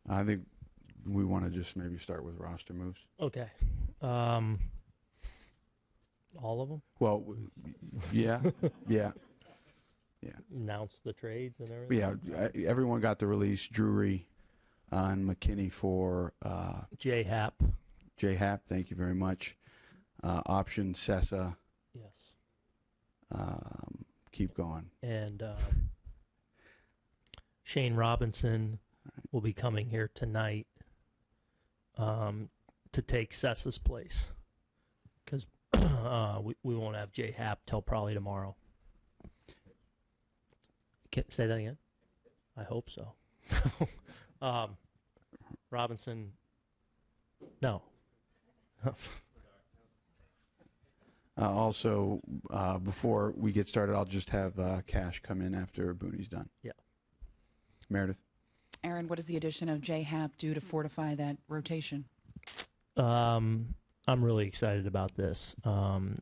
I think we want to just maybe start with roster moves. Okay. All of them? Well, yeah, yeah. Announce the trades and everything? Yeah, everyone got the release. Drury on McKinney for J-Hap. J-Hap, thank you very much. Option Sessa. Yes. Keep going. And Shane Robinson will be coming here tonight to take Sessa's place because we won't have J-Hap till probably tomorrow. Say that again? I hope so. Robinson, no. Also, before we get started, I'll just have Cash come in after Boone's done. Yeah. Meredith? Aaron, what does the addition of J-Hap do to fortify that rotation? I'm really excited about this.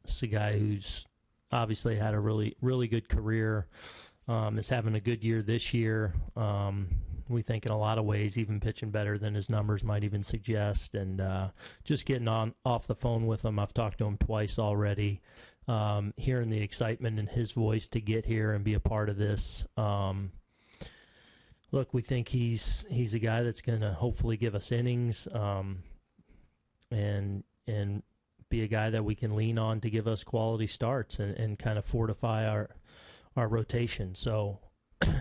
It's a guy who's obviously had a really, really good career, is having a good year this year. We think in a lot of ways even pitching better than his numbers might even suggest. And just getting off the phone with him, I've talked to him twice already, hearing the excitement in his voice to get here and be a part of this. Look, we think he's a guy that's going to hopefully give us innings and be a guy that we can lean on to give us quality starts and kind of fortify our rotation. So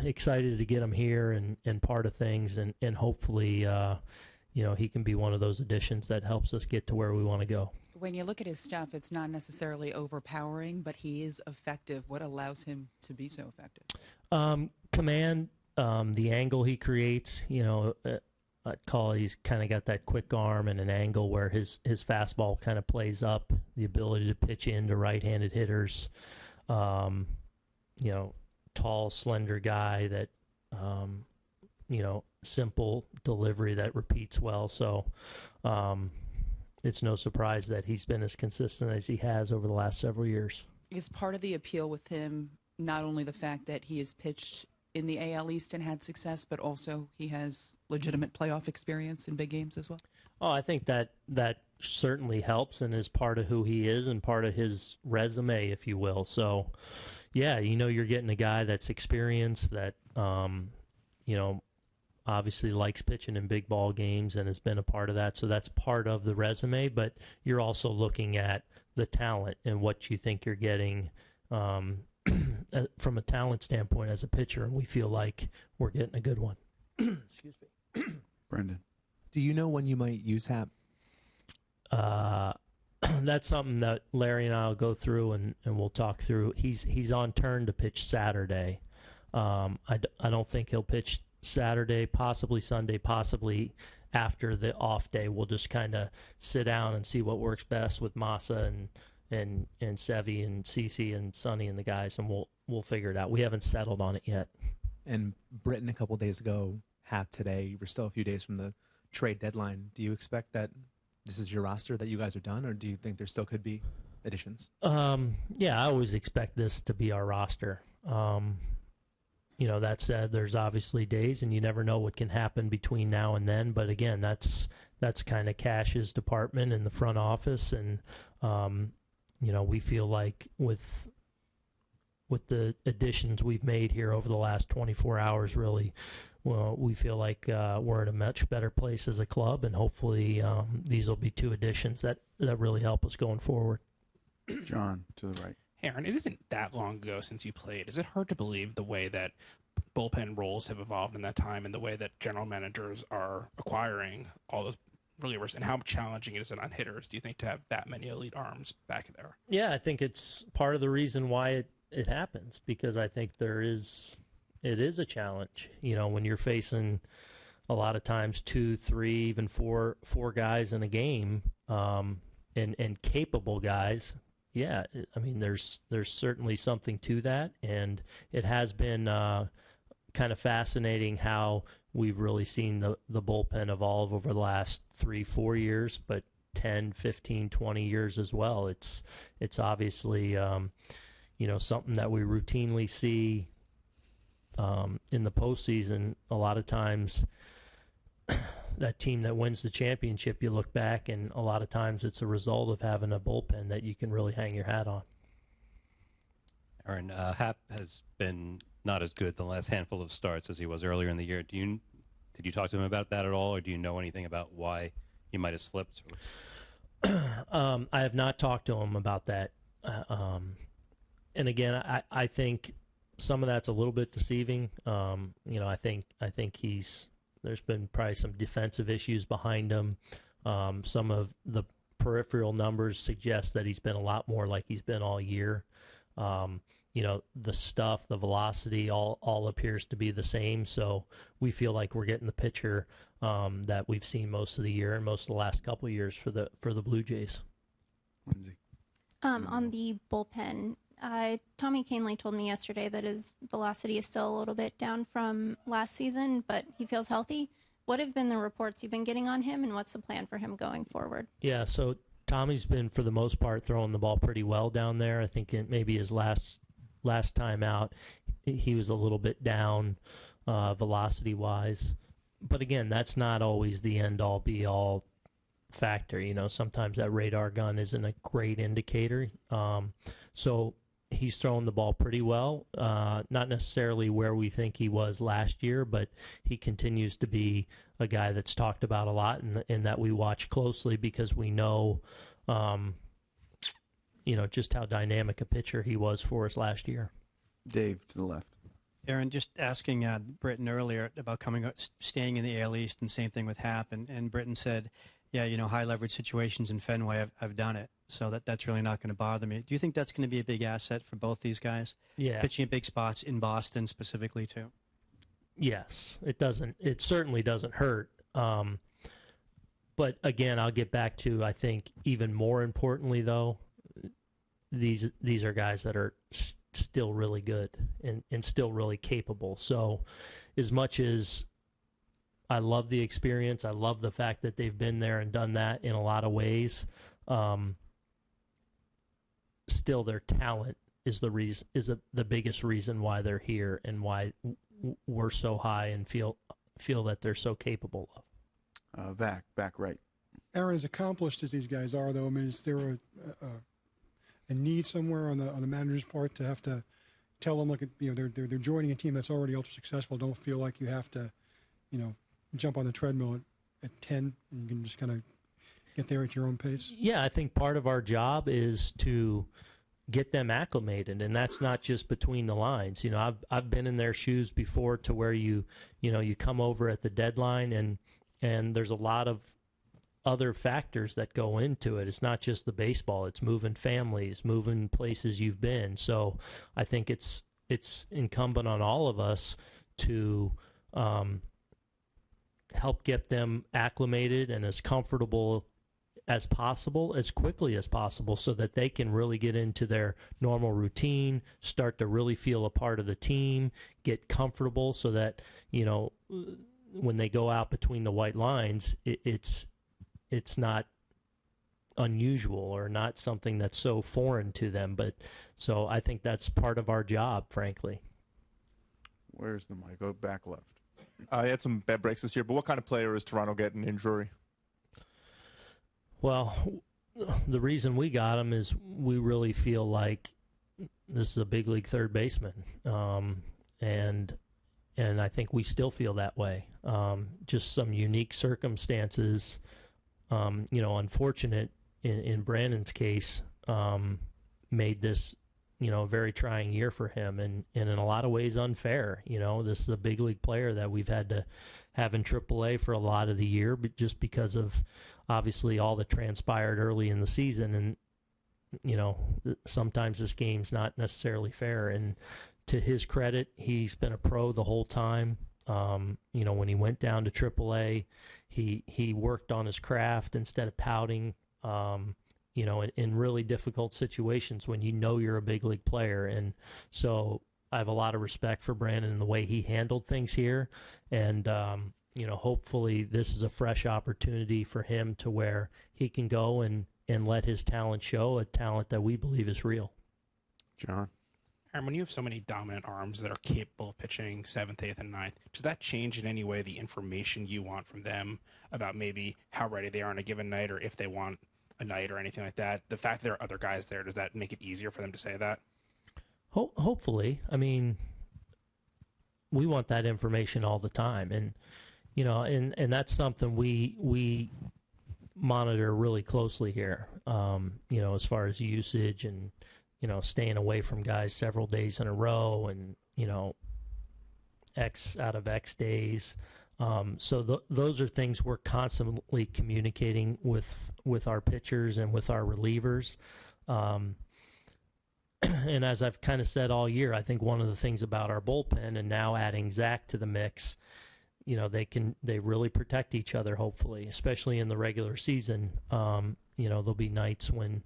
excited to get him here and part of things, and hopefully he can be one of those additions that helps us get to where we want to go. When you look at his stuff, it's not necessarily overpowering, but he is effective. What allows him to be so effective? Command, the angle he creates, I'd call he's kind of got that quick arm and an angle where his fastball kind of plays up, the ability to pitch into right-handed hitters, tall, slender guy that, simple delivery that repeats well. So it's no surprise that he's been as consistent as he has over the last several years. Is part of the appeal with him not only the fact that he has pitched in the AL East and had success, but also he has legitimate playoff experience in big games as well? Oh, I think that certainly helps and is part of who he is and part of his resume, if you will. So, yeah, you're getting a guy that's experienced, that, obviously likes pitching in big ball games and has been a part of that. So that's part of the resume, but you're also looking at the talent and what you think you're getting from a talent standpoint as a pitcher, and we feel like we're getting a good one. Excuse me. Brendan? Do you know when you might use Hap? That's something that Larry and I will go through and we'll talk through. He's on turn to pitch Saturday. I don't think he'll pitch Saturday, possibly Sunday, possibly after the off day. We'll just kind of sit down and see what works best with Massa and Sevy and Cece and Sonny and the guys, and we'll figure it out. We haven't settled on it yet. And Britton a couple days ago, Hap today. We're still a few days from the trade deadline. Do you expect that this is your roster, that you guys are done, or do you think there still could be additions? Yeah, I always expect this to be our roster. That said, there's obviously days, and you never know what can happen between now and then. But again, that's kind of Cash's department in the front office, and we feel like with the additions we've made here over the last 24 hours, really, well, we feel like we're in a much better place as a club, and hopefully these will be two additions that really help us going forward. John, to the right. Aaron, it isn't that long ago since you played. Is it hard to believe the way that bullpen roles have evolved in that time and the way that general managers are acquiring all those relievers, and how challenging is it on hitters, do you think, to have that many elite arms back there? Yeah, I think it's part of the reason why it happens, because I think it is a challenge. When you're facing a lot of times 2, 3, even four guys in a game, and capable guys. Yeah, I mean, there's certainly something to that, and it has been kind of fascinating how we've really seen the bullpen evolve over the last 3-4 years, but 10, 15, 20 years as well. It's obviously something that we routinely see in the postseason. A lot of times that team that wins the championship, you look back, and a lot of times it's a result of having a bullpen that you can really hang your hat on. Aaron, Hap has been not as good the last handful of starts as he was earlier in the year. Did you talk to him about that at all, or do you know anything about why he might have slipped? I have not talked to him about that. And again, I think some of that's a little bit deceiving. I think there's been probably some defensive issues behind him. Some of the peripheral numbers suggest that he's been a lot more like he's been all year. The stuff, the velocity, all appears to be the same. So we feel like we're getting the pitcher that we've seen most of the year and most of the last couple of years for the Blue Jays. Lindsay. On the bullpen, Tommy Canley told me yesterday that his velocity is still a little bit down from last season, but he feels healthy. What have been the reports you've been getting on him, and what's the plan for him going forward? Yeah, so Tommy's been, for the most part, throwing the ball pretty well down there. I think maybe his last time out, he was a little bit down velocity-wise. But again, that's not always the end-all, be-all factor. Sometimes that radar gun isn't a great indicator. So he's throwing the ball pretty well. Not necessarily where we think he was last year, but he continues to be a guy that's talked about a lot and that we watch closely because we know, just how dynamic a pitcher he was for us last year. Dave, to the left. Aaron, just asking Britton earlier about staying in the AL East, and same thing with Hap, and Britton said, yeah, high leverage situations in Fenway, I've done it, so that's really not going to bother me. Do you think that's going to be a big asset for both these guys? Yeah. Pitching at big spots in Boston specifically too? Yes, it certainly doesn't hurt. But again, I'll get back to, I think, even more importantly, though, these are guys that are still really good and still really capable. So as much as I love the experience, I love the fact that they've been there and done that in a lot of ways, still their talent is the biggest reason why they're here and why we're so high and feel that they're so capable of. Back right. Aaron, as accomplished as these guys are, though, I mean, is there a need somewhere on the manager's part to have to tell them, they're joining a team that's already ultra successful? Don't feel like you have to, jump on the treadmill at 10 and you can just kind of get there at your own pace? Yeah, I think part of our job is to get them acclimated, and that's not just between the lines. I've been in their shoes before, to where you come over at the deadline and there's a lot of other factors that go into it. It's not just the baseball. It's moving families, moving places you've been. So I think it's incumbent on all of us to help get them acclimated and as comfortable as possible, as quickly as possible, so that they can really get into their normal routine, start to really feel a part of the team, get comfortable, so that, when they go out between the white lines, it's not unusual or not something that's so foreign to them. But so I think that's part of our job, frankly. Where's the mic? Go back left. He had some bad breaks this year, but what kind of player is Toronto getting in Drury? Well, the reason we got him is we really feel like this is a big league third baseman, and I think we still feel that way. Just some unique circumstances, unfortunate in Brandon's case, made this, a very trying year for him, and in a lot of ways unfair. This is a big league player that we've had to have in AAA for a lot of the year, but just because of obviously all that transpired early in the season, and sometimes this game's not necessarily fair. And to his credit, he's been a pro the whole time. When he went down to AAA, he worked on his craft instead of pouting. In really difficult situations when you're a big league player. And so I have a lot of respect for Brandon and the way he handled things here. And, hopefully this is a fresh opportunity for him to where he can go and let his talent show, a talent that we believe is real. John? Aaron, when you have so many dominant arms that are capable of pitching 7th, 8th, and 9th, does that change in any way the information you want from them about maybe how ready they are on a given night, or if they want a night or anything like that? The fact that there are other guys there, does that make it easier for them to say that? Hopefully. I mean, we want that information all the time, and and that's something we monitor really closely here. As far as usage and staying away from guys several days in a row, and X out of X days. So those are things we're constantly communicating with our pitchers and with our relievers. And as I've kind of said all year, I think one of the things about our bullpen, and now adding Zach to the mix, they really protect each other, hopefully, especially in the regular season. There'll be nights when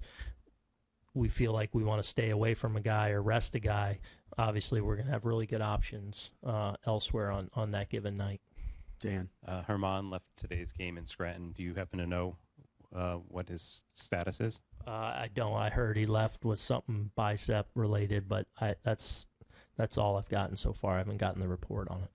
we feel like we want to stay away from a guy or rest a guy. Obviously, we're going to have really good options elsewhere on that given night. Dan. Herman left today's game in Scranton. Do you happen to know what his status is? I don't. I heard he left with something bicep related, but that's all I've gotten so far. I haven't gotten the report on it.